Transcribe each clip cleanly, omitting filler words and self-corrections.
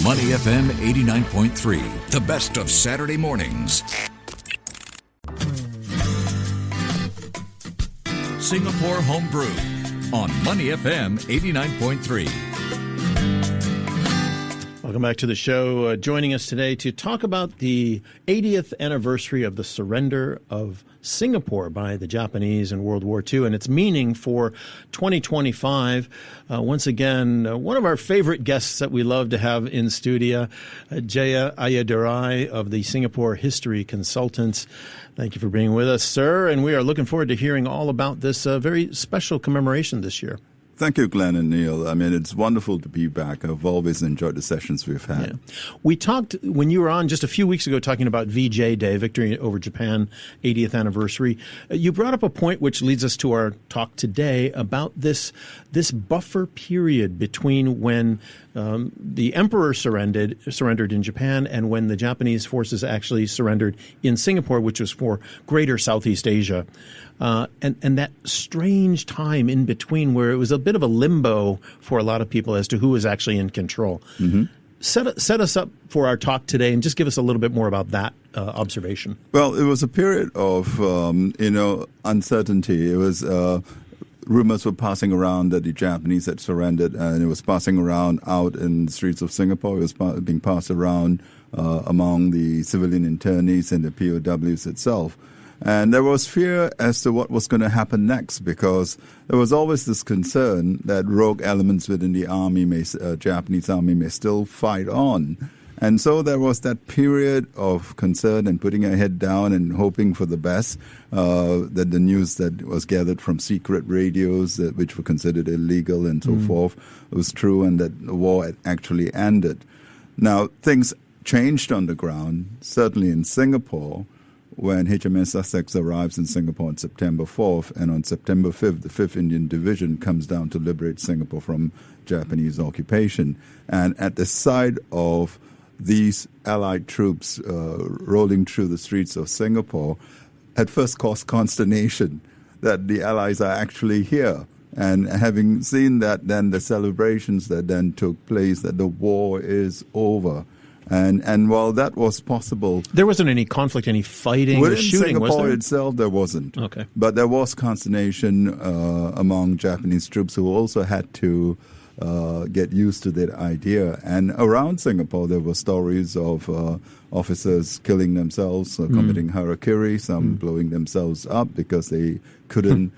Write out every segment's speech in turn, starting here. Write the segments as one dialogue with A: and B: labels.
A: Money FM 89.3, the best of Saturday mornings. Singapore Homebrew on Money FM 89.3.
B: Welcome back to the show. Joining us today to talk about the 80th anniversary of the surrender of Singapore by the Japanese in World War II and its meaning for 2025. Once again, one of our favorite guests that we love to have in studio, Jeya Ayyadurai of the Singapore History Consultants. Thank you for being with us, sir, and we are looking forward to hearing all about this very special commemoration this year.
C: Thank you, Glenn and Neil. I mean, it's wonderful to be back. I've always enjoyed the sessions we've had.
B: Yeah. We talked, when you were on just a few weeks ago, talking about VJ Day, Victory over Japan, 80th anniversary. You brought up a point which leads us to our talk today about this buffer period between when the emperor surrendered in Japan and when the Japanese forces actually surrendered in Singapore, which was for greater Southeast Asia. And that strange time in between where it was a bit of a limbo for a lot of people as to who was actually in control. Mm-hmm. Set us up for our talk today and just give us a little bit more about that observation.
C: Well, it was a period of, uncertainty. It was rumors were passing around that the Japanese had surrendered, and it was passing around out in the streets of Singapore. It was being passed around among the civilian internees and the POWs itself. And there was fear as to what was going to happen next, because there was always this concern that rogue elements within the army, Japanese army, may still fight on. And so there was that period of concern and putting our head down and hoping for the best, that the news that was gathered from secret radios, which were considered illegal and so forth, was true, and that the war had actually ended. Now, things changed on the ground, certainly in Singapore, when HMS Sussex arrives in Singapore on September 4th, and on September 5th, the 5th Indian Division comes down to liberate Singapore from Japanese occupation. And at the side of these Allied troops rolling through the streets of Singapore, at first caused consternation that the Allies are actually here. And having seen that, then the celebrations that then took place, that the war is over. And while that was possible,
B: there wasn't any conflict, any fighting or shooting, was there?
C: Singapore itself, there wasn't.
B: Okay.
C: But there was consternation among Japanese troops who also had to get used to that idea. And around Singapore, there were stories of officers killing themselves, committing harakiri, some blowing themselves up because they couldn't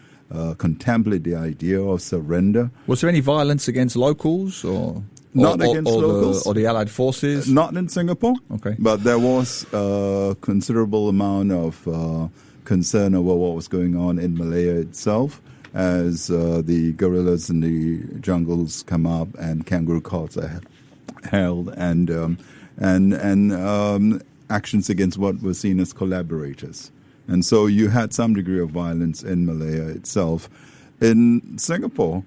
C: contemplate the idea of surrender.
D: Was there any violence against locals or
C: locals
D: or the Allied forces?
C: Not in Singapore.
D: Okay.
C: But there was a considerable amount of concern over what was going on in Malaya itself, as the guerrillas in the jungles come up and kangaroo courts are held, and actions against what were seen as collaborators. And so you had some degree of violence in Malaya itself. In Singapore,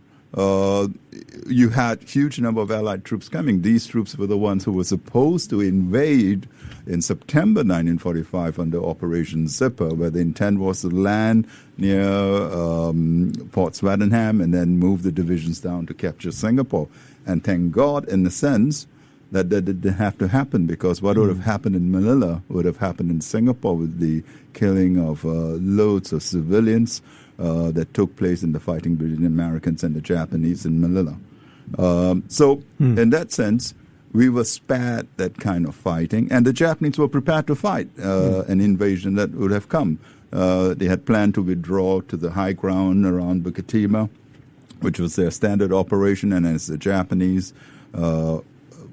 C: you had huge number of Allied troops coming. These troops were the ones who were supposed to invade in September 1945 under Operation Zipper, where the intent was to land near Port Swettenham and then move the divisions down to capture Singapore. And thank God, in a sense, that didn't have to happen, because what would have happened in Manila would have happened in Singapore with the killing of loads of civilians that took place in the fighting between the Americans and the Japanese in Manila. So in that sense, we were spared that kind of fighting, and the Japanese were prepared to fight an invasion that would have come. They had planned to withdraw to the high ground around Bukit Timah, which was their standard operation, and as the Japanese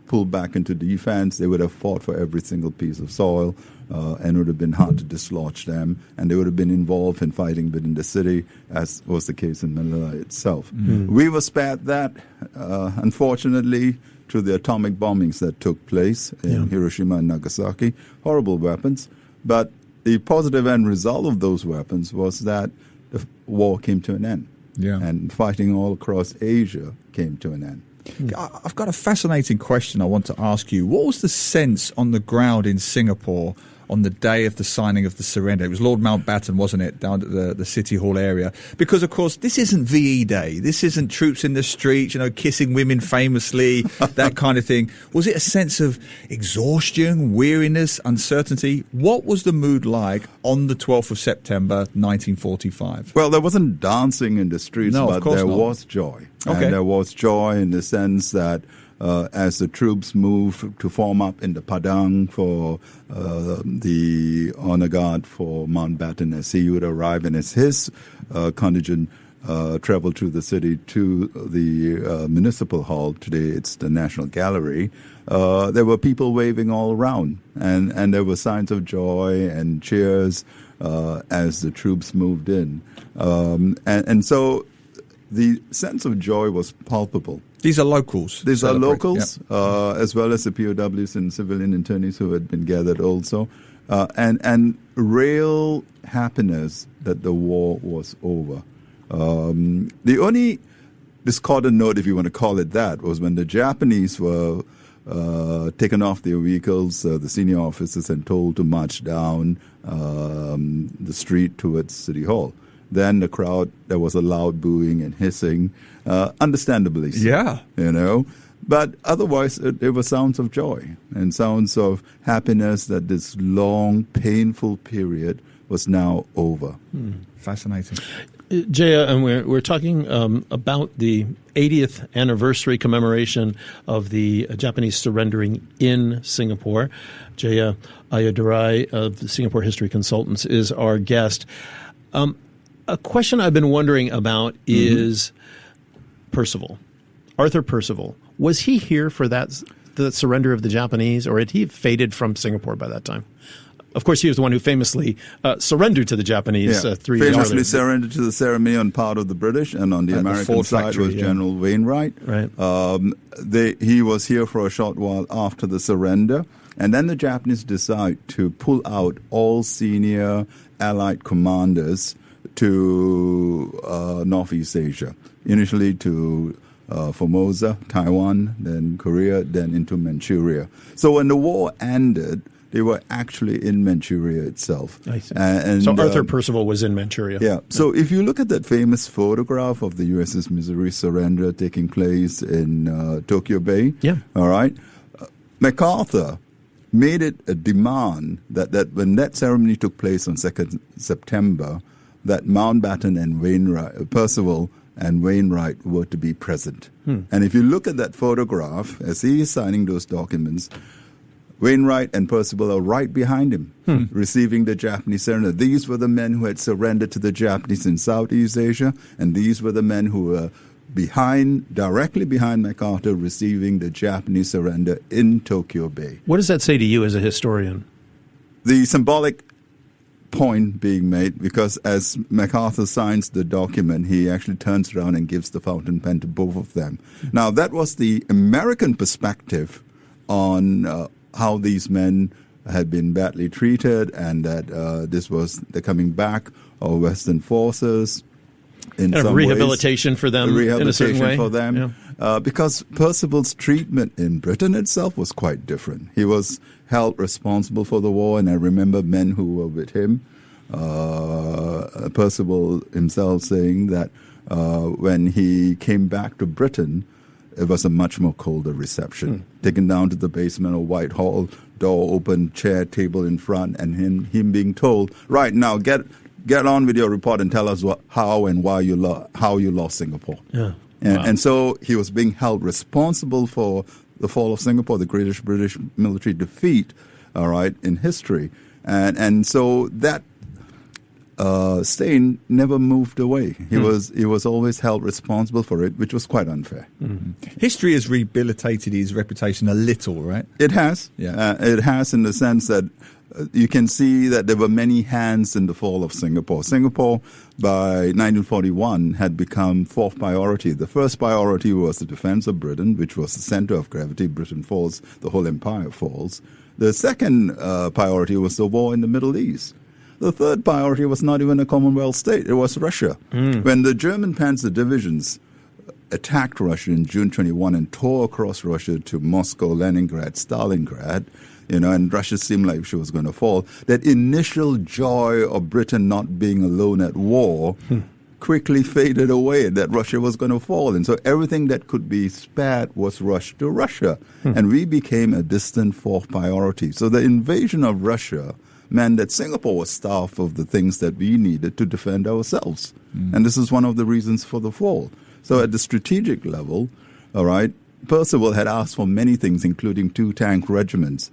C: pulled back into defense, they would have fought for every single piece of soil, and it would have been hard to dislodge them, and they would have been involved in fighting within the city, as was the case in Manila itself. We were spared that, unfortunately, through the atomic bombings that took place in Hiroshima and Nagasaki. Horrible weapons. But the positive end result of those weapons was that the war came to an end.
D: Yeah.
C: And fighting all across Asia came to an end.
D: I've got a fascinating question I want to ask you. What was the sense on the ground in Singapore on the day of the signing of the surrender. It was Lord Mountbatten, wasn't it, down at the City Hall area? Because, of course, this isn't VE Day. This isn't troops in the streets, kissing women famously, that kind of thing. Was it a sense of exhaustion, weariness, uncertainty? What was the mood like on the 12th of September, 1945?
C: Well, there wasn't dancing in the streets,
D: No, of
C: but
D: course
C: there
D: not.
C: was joy.
D: Okay.
C: And there was joy in the sense that as the troops moved to form up in the Padang for the honor guard for Mountbatten, as he would arrive and as his contingent traveled through the city to the municipal hall. Today it's the National Gallery. There were people waving all around, and there were signs of joy and cheers as the troops moved in. And so the sense of joy was palpable.
D: These are locals.
C: These are
D: celebrating.
C: locals, as well as the POWs and civilian internees who had been gathered also, and real happiness that the war was over. The only discordant note, if you want to call it that, was when the Japanese were taken off their vehicles, the senior officers, and told to march down the street towards City Hall. Then the crowd, there was a loud booing and hissing, understandably so.
D: Yeah.
C: But otherwise, there were sounds of joy and sounds of happiness that this long, painful period was now over.
D: Fascinating.
B: Jeya, and we're talking about the 80th anniversary commemoration of the Japanese surrendering in Singapore. Jeya Ayyadurai of the Singapore History Consultants is our guest. A question I've been wondering about is Percival, Arthur Percival. Was he here for the surrender of the Japanese, or had he faded from Singapore by that time? Of course, he was the one who famously surrendered to the Japanese 3 years
C: famously
B: earlier.
C: surrendered to the ceremony on part of the British, and on the American
D: Ford
C: side
D: factory,
C: was
D: yeah.
C: General Wainwright.
B: Right.
C: He was here for a short while after the surrender, and then the Japanese decide to pull out all senior Allied commanders to Northeast Asia, initially to Formosa, Taiwan, then Korea, then into Manchuria. So when the war ended, they were actually in Manchuria itself.
B: I see.
C: And,
B: So Arthur Percival was in Manchuria.
C: Yeah. So if you look at that famous photograph of the USS Missouri surrender taking place in Tokyo Bay,
B: Yeah.
C: all right, MacArthur made it a demand that when that ceremony took place on 2nd September, that Mountbatten and Percival and Wainwright were to be present. And if you look at that photograph, as he is signing those documents, Wainwright and Percival are right behind him, receiving the Japanese surrender. These were the men who had surrendered to the Japanese in Southeast Asia, and these were the men who were directly behind MacArthur, receiving the Japanese surrender in Tokyo Bay.
B: What does that say to you as a historian?
C: The symbolic point being made, because as MacArthur signs the document, he actually turns around and gives the fountain pen to both of them. Now, that was the American perspective on how these men had been badly treated, and that this was the coming back of Western forces. In
B: Kind of
C: some
B: rehabilitation
C: ways,
B: for them in a certain way?
C: for them.
B: Yeah.
C: Because Percival's treatment in Britain itself was quite different. He was held responsible for the war, and I remember men who were with him, Percival himself saying that when he came back to Britain, it was a much more colder reception. Taken down to the basement of Whitehall, door open, chair, table in front, and him being told, right, now get on with your report and tell us how and why how you lost Singapore.
B: Yeah.
C: And so he was being held responsible for the fall of Singapore, the greatest British military defeat, all right, in history. And so that stain never moved away. He was always held responsible for it, which was quite unfair.
D: History has rehabilitated his reputation a little, right?
C: It has.
D: Yeah.
C: It has, in the sense that you can see that there were many hands in the fall of Singapore. Singapore, by 1941, had become fourth priority. The first priority was the defense of Britain, which was the center of gravity. Britain falls, the whole empire falls. The second priority was the war in the Middle East. The third priority was not even a Commonwealth state. It was Russia. When the German panzer divisions attacked Russia in June 21 and tore across Russia to Moscow, Leningrad, Stalingrad, and Russia seemed like she was going to fall, that initial joy of Britain not being alone at war quickly faded away, that Russia was going to fall. And so everything that could be spared was rushed to Russia. And we became a distant fourth priority. So the invasion of Russia meant that Singapore was starved of the things that we needed to defend ourselves. And this is one of the reasons for the fall. So at the strategic level, all right, Percival had asked for many things, including 2 tank regiments.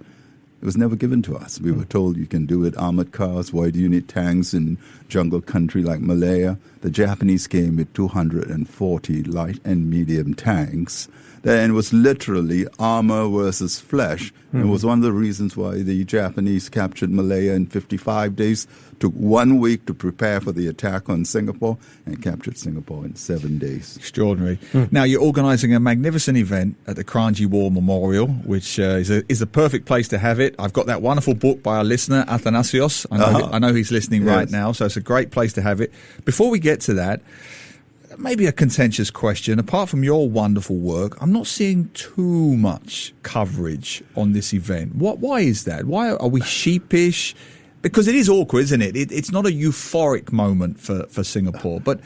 C: It was never given to us. We were told you can do it, armored cars. Why do you need tanks in jungle country like Malaya? The Japanese came with 240 light and medium tanks. And it was literally armor versus flesh. It was one of the reasons why the Japanese captured Malaya in 55 days, took 1 week to prepare for the attack on Singapore, and captured Singapore in 7 days.
D: Extraordinary. Now, you're organising a magnificent event at the Kranji War Memorial, which is a perfect place to have it. I've got that wonderful book by our listener, Athanasios. I know he's listening right now, so it's a great place to have it. Before we get to that, maybe a contentious question. Apart from your wonderful work, I'm not seeing too much coverage on this event. Why is that? Why are we sheepish? Because it is awkward, isn't it? It's not a euphoric moment for Singapore. But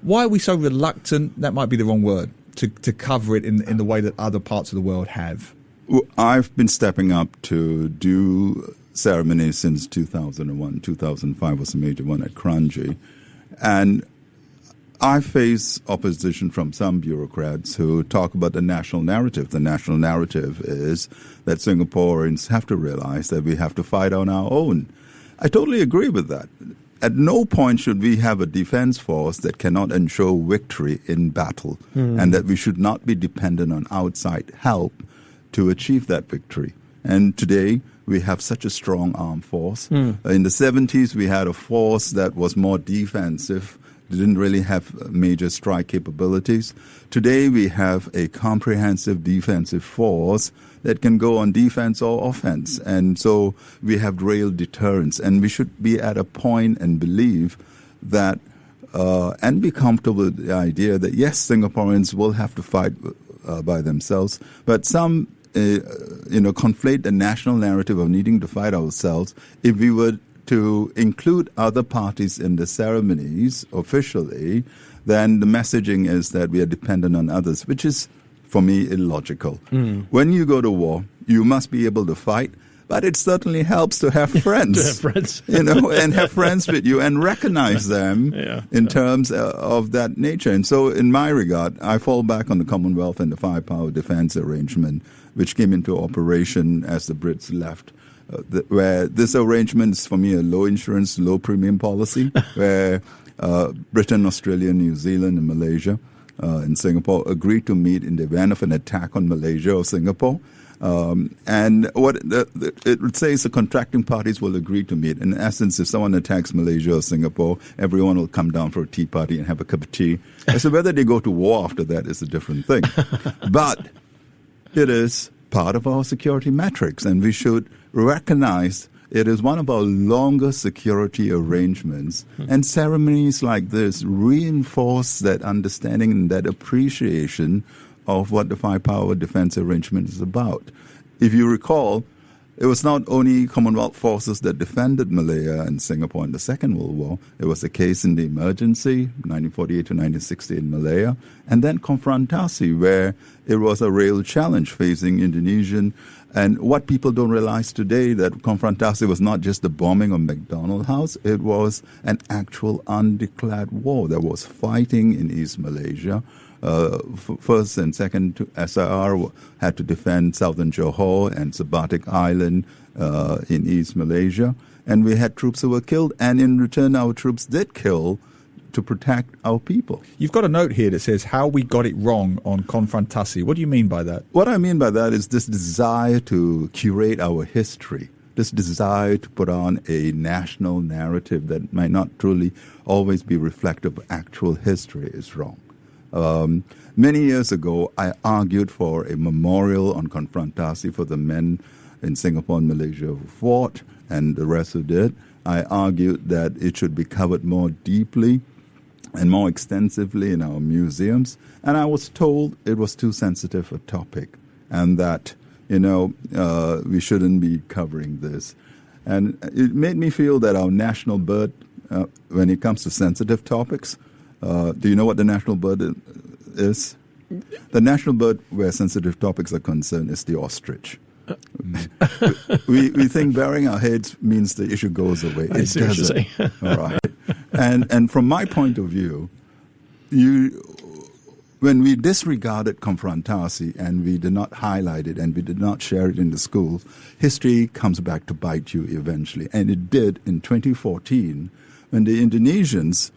D: why are we so reluctant, that might be the wrong word, to cover it in the way that other parts of the world have?
C: Well, I've been stepping up to do ceremonies since 2001. 2005 was a major one at Kranji. And I face opposition from some bureaucrats who talk about the national narrative. The national narrative is that Singaporeans have to realize that we have to fight on our own. I totally agree with that. At no point should we have a defense force that cannot ensure victory in battle, and that we should not be dependent on outside help to achieve that victory. And today, we have such a strong armed force. In the 70s, we had a force that was more defensive. They didn't really have major strike capabilities. Today, we have a comprehensive defensive force that can go on defense or offense. And so we have real deterrence. And we should be at a point and believe that and be comfortable with the idea that, yes, Singaporeans will have to fight by themselves. But some, conflate the national narrative of needing to fight ourselves. If we were to include other parties in the ceremonies officially, then the messaging is that we are dependent on others, which is, for me, illogical. When you go to war, you must be able to fight, but it certainly helps to have friends. And have friends with you and recognize them in terms of that nature. And so in my regard, I fall back on the Commonwealth and the five-power defense arrangement, which came into operation as the Brits left. Where this arrangement is, for me, a low insurance, low premium policy, where Britain, Australia, New Zealand, and Malaysia and Singapore agreed to meet in the event of an attack on Malaysia or Singapore. And what it would say is the contracting parties will agree to meet. In essence, if someone attacks Malaysia or Singapore, everyone will come down for a tea party and have a cup of tea. So whether they go to war after that is a different thing. But it is part of our security metrics, and we should recognize it is one of our longer security arrangements. And ceremonies like this reinforce that understanding and that appreciation of what the five-power defense arrangement is about. If you recall, it was not only Commonwealth forces that defended Malaya and Singapore in the Second World War. It was the case in the emergency, 1948 to 1960 in Malaya, and then Konfrontasi, where it was a real challenge facing Indonesian. And what people don't realize today, that Konfrontasi was not just the bombing of McDonald House, it was an actual undeclared war. There was fighting in East Malaysia. First and second SIR had to defend southern Johor and Sabatik Island in East Malaysia. And we had troops who were killed. And in return, our troops did kill to protect our people.
D: You've got a note here that says how we got it wrong on Konfrontasi. What do you mean by that?
C: What I mean by that is this desire to curate our history, this desire to put on a national narrative that might not truly always be reflective of actual history is wrong. Many years ago, I argued for a memorial on Konfrontasi for the men in Singapore and Malaysia who fought and the rest who did. I argued that it should be covered more deeply. and more extensively in our museums. And I was told it was too sensitive a topic and that, we shouldn't be covering this. And it made me feel that our national bird, when it comes to sensitive topics, do you know what the national bird is? The national bird where sensitive topics are concerned is the ostrich. we think burying our heads means the issue goes away.
B: I see what you're saying.
C: All right. And from my point of view, when we disregarded Konfrontasi and we did not highlight it and we did not share it in the schools, history comes back to bite you eventually. And it did in 2014 when the Indonesians,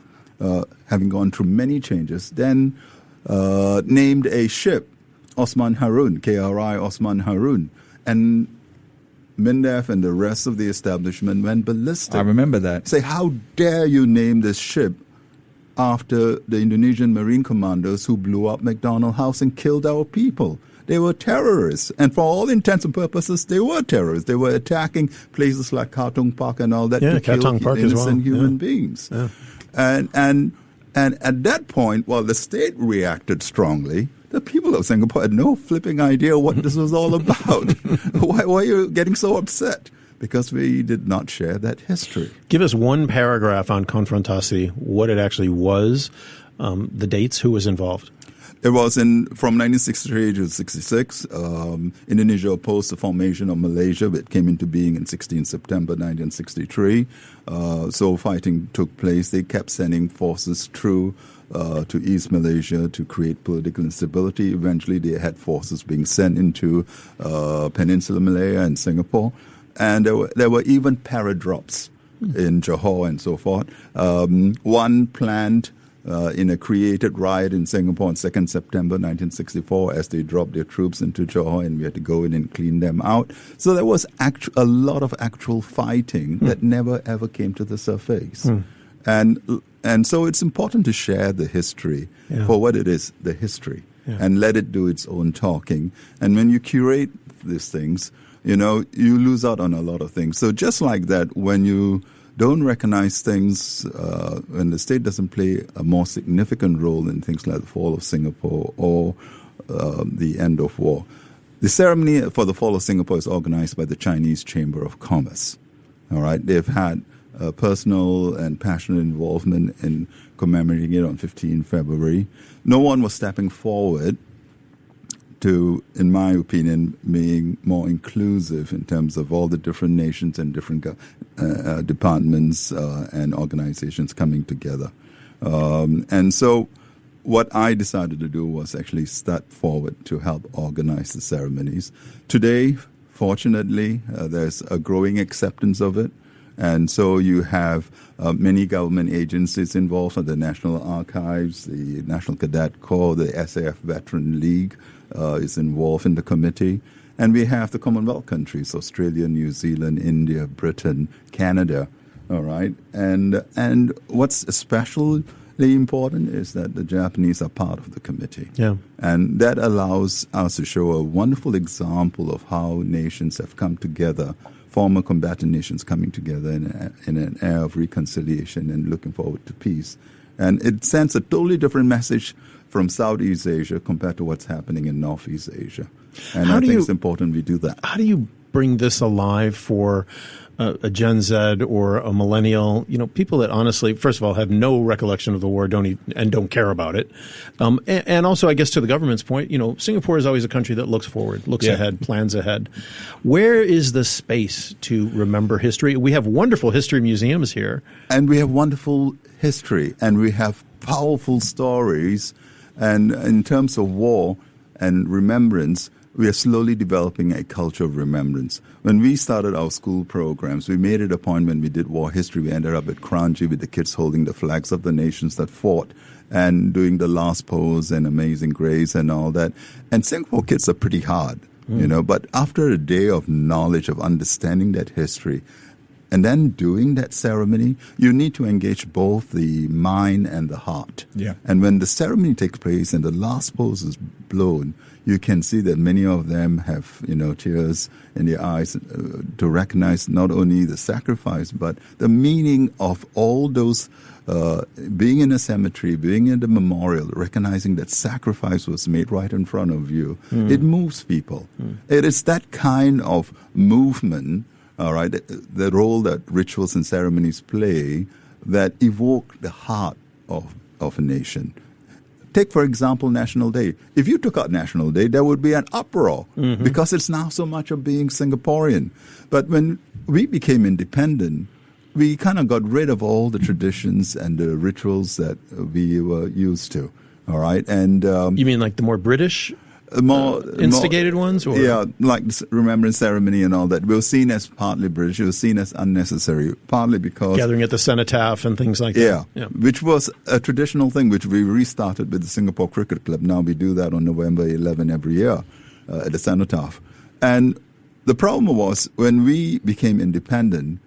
C: having gone through many changes, then named a ship Osman Harun, KRI Osman Harun. And MINDEF and the rest of the establishment went ballistic.
D: I remember that.
C: Say, how dare you name this ship after the Indonesian Marine commandos who blew up McDonald House and killed our people? They were terrorists. And for all intents and purposes, they were terrorists. They were attacking places like Katong Park and all that to kill innocent human beings. Yeah. And at that point, while the state reacted strongly, the people of Singapore had no flipping idea what this was all about. Why are you getting so upset? Because we did not share that history.
B: Give us one paragraph on Konfrontasi, what it actually was, the dates, who was involved.
C: It was from 1963 to 66. Indonesia opposed the formation of Malaysia, which came into being in 16 September 1963. So fighting took place. They kept sending forces through to East Malaysia to create political instability. Eventually, they had forces being sent into Peninsular Malaya and Singapore. And there were even paradrops in Johor and so forth. One planned in a created riot in Singapore on 2nd September 1964 as they dropped their troops into Johor, and we had to go in and clean them out. So there was a lot of actual fighting that never ever came to the surface. And so it's important to share the history for what it is, the history, and let it do its own talking. And when you curate these things, you lose out on a lot of things. So just like that, when you don't recognize things, when the state doesn't play a more significant role in things like the fall of Singapore or the end of war. The ceremony for the fall of Singapore is organized by the Chinese Chamber of Commerce. All right, they've had personal and passionate involvement in commemorating it on 15 February. No one was stepping forward to, in my opinion, being more inclusive in terms of all the different nations and different departments and organizations coming together. And so what I decided to do was actually step forward to help organize the ceremonies. Today, fortunately, there's a growing acceptance of it. And so you have many government agencies involved, the National Archives, the National Cadet Corps, the SAF Veteran League is involved in the committee. And we have the Commonwealth countries, Australia, New Zealand, India, Britain, Canada, all right? And what's especially important is that the Japanese are part of the committee. Yeah. And that allows us to show a wonderful example of how nations have come together, former combatant nations coming together in an air of reconciliation and looking forward to peace. And it sends a totally different message from Southeast Asia compared to what's happening in Northeast Asia. And I think it's important we do that.
B: How do you bring this alive for a Gen Z or a millennial, people that honestly, first of all, have no recollection of the war, don't care about it. And also, I guess to the government's point, Singapore is always a country that looks forward, looks ahead, plans ahead. Where is the space to remember history? We have wonderful history museums here.
C: And we have wonderful history, and we have powerful stories. And in terms of war and remembrance, we are slowly developing a culture of remembrance. When we started our school programs, we made it a point when we did war history. We ended up at Kranji with the kids holding the flags of the nations that fought and doing the last pose and Amazing Grace and all that. And Singapore kids are pretty hard, but after a day of knowledge, of understanding that history, And then doing that ceremony, you need to engage both the mind and the heart.
D: Yeah.
C: And when the ceremony takes place and the last pose is blown, you can see that many of them have, tears in their eyes to recognize not only the sacrifice, but the meaning of all those being in a cemetery, being in the memorial, recognizing that sacrifice was made right in front of you. It moves people. It is that kind of movement, all right, the role that rituals and ceremonies play that evoke the heart of a nation. Take, for example, National Day. If you took out National Day, there would be an uproar because it's now so much of being Singaporean. But when we became independent, we kind of got rid of all the traditions and the rituals that we were used to. All right, and
B: you mean like the more British, instigated ones, or
C: like remembrance ceremony and all that? We were seen as partly British. It was seen as unnecessary, partly because
B: gathering at the cenotaph and things like that.
C: Yeah, which was a traditional thing, which we restarted with the Singapore Cricket Club. Now we do that on November 11 every year at the cenotaph. And the problem was when we became independent,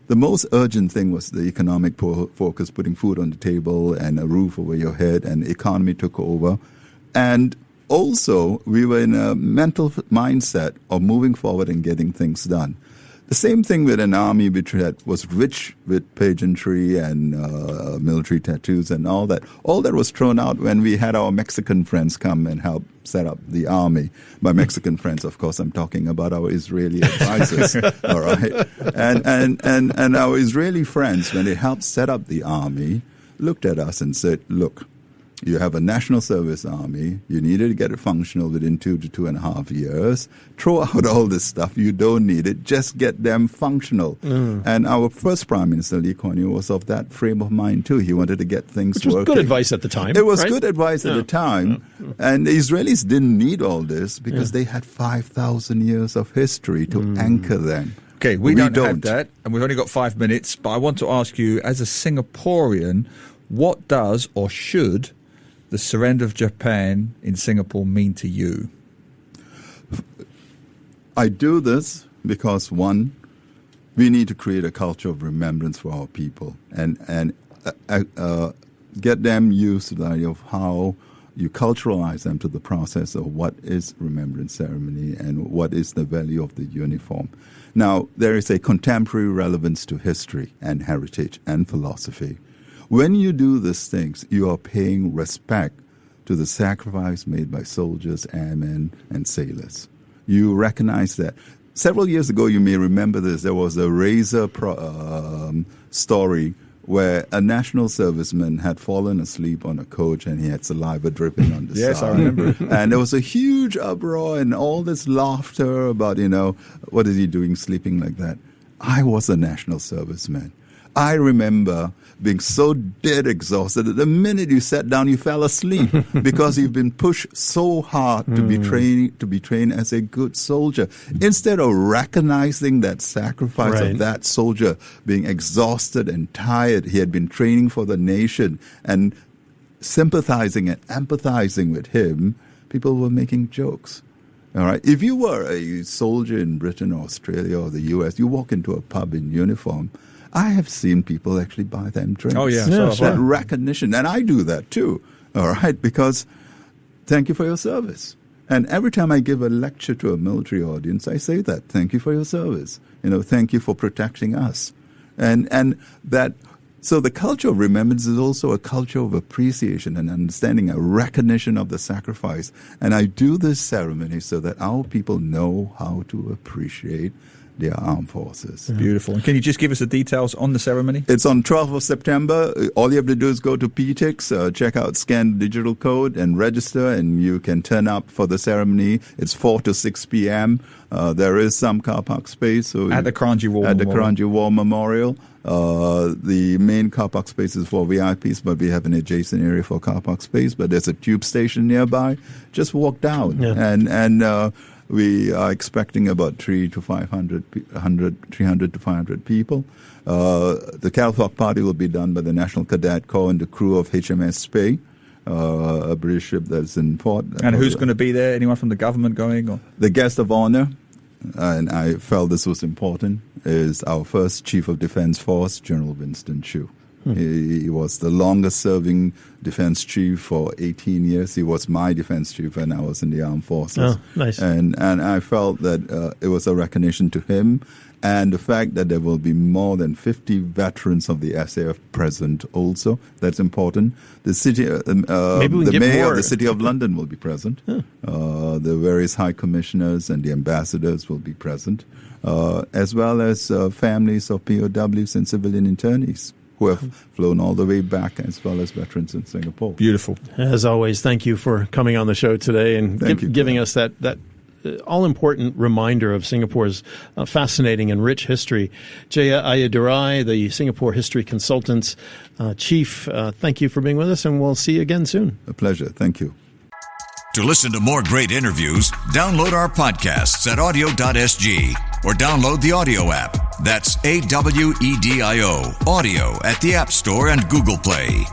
C: the most urgent thing was the economic focus, putting food on the table and a roof over your head, and the economy took over. And also, we were in a mental mindset of moving forward and getting things done. The same thing with an army which was rich with pageantry and military tattoos and all that. All that was thrown out when we had our Mexican friends come and help set up the army. By Mexican friends, of course, I'm talking about our Israeli advisors. All right, and our Israeli friends, when they helped set up the army, looked at us and said, "Look, you have a national service army. You needed to get it functional within 2 to 2.5 years. Throw out all this stuff. You don't need it. Just get them functional." And our first Prime Minister, Lee Kuan Yew, was of that frame of mind too. He wanted to get things
B: Which was
C: working.
B: good advice at the time.
C: It was
B: right?
C: good advice at the time. And the Israelis didn't need all this because they had 5,000 years of history to anchor them.
D: Okay, we don't have that, and we've only got 5 minutes, but I want to ask you, as a Singaporean, what does or should the surrender of Japan in Singapore mean to you?
C: I do this because, one, we need to create a culture of remembrance for our people and get them used to the idea of how you culturalize them to the process of what is remembrance ceremony and what is the value of the uniform. Now, there is a contemporary relevance to history and heritage and philosophy. When you do these things, you are paying respect to the sacrifice made by soldiers, airmen, and sailors. You recognize that. Several years ago, you may remember this, there was a Razor story where a national serviceman had fallen asleep on a coach and he had saliva dripping on the side.
D: Yes, I remember.
C: And there was a huge uproar and all this laughter about, what is he doing sleeping like that? I was a national serviceman. I remember being so dead exhausted that the minute you sat down, you fell asleep because you've been pushed so hard to be trained as a good soldier. Instead of recognizing that sacrifice of that soldier being exhausted and tired, he had been training for the nation, and sympathizing and empathizing with him, people were making jokes. All right. If you were a soldier in Britain or Australia or the US, you walk into a pub in uniform, I have seen people actually buy them drinks.
D: Oh, yeah.
C: That recognition. And I do that too. All right. Because thank you for your service. And every time I give a lecture to a military audience, I say that. Thank you for your service. Thank you for protecting us. And that, so the culture of remembrance is also a culture of appreciation and understanding, a recognition of the sacrifice. And I do this ceremony so that our people know how to appreciate their armed forces.
D: Beautiful. And can you just give us the details on the ceremony?
C: It's on 12th of September. All you have to do is go to PTIX, check out Scan Digital Code and register, and you can turn up for the ceremony. It's 4 to 6 p.m. There is some car park space. So
D: at the Kranji War
C: Memorial.
D: The
C: Kranji War Memorial. The main car park space is for VIPs, but we have an adjacent area for car park space. But there's a tube station nearby. Just walk down. And we are expecting about 300 to 500 people. The catwalk party will be done by the National Cadet Corps and the crew of HMS Spey, a British ship that's in port.
D: And who's going to be there? Anyone from the government going? Or?
C: The guest of honor and I felt this was important, is our first Chief of Defense Force, General Winston Chu. He was the longest-serving defense chief for 18 years. He was my defense chief when I was in the armed forces.
B: Oh, nice.
C: And I felt that it was a recognition to him, and the fact that there will be more than 50 veterans of the SAF present also. That's important. The city, the mayor of the City of London will be present. The various high commissioners and the ambassadors will be present, as well as families of POWs and civilian internees who have flown all the way back, as well as veterans in Singapore.
D: Beautiful.
B: As always, thank you for coming on the show today and giving us that all-important reminder of Singapore's fascinating and rich history. Jeya Ayadurai, the Singapore History Consultants Chief, thank you for being with us, and we'll see you again soon.
C: A pleasure. Thank you.
A: To listen to more great interviews, download our podcasts at audio.sg or download the audio app. That's AWEDIO, audio at the App Store and Google Play.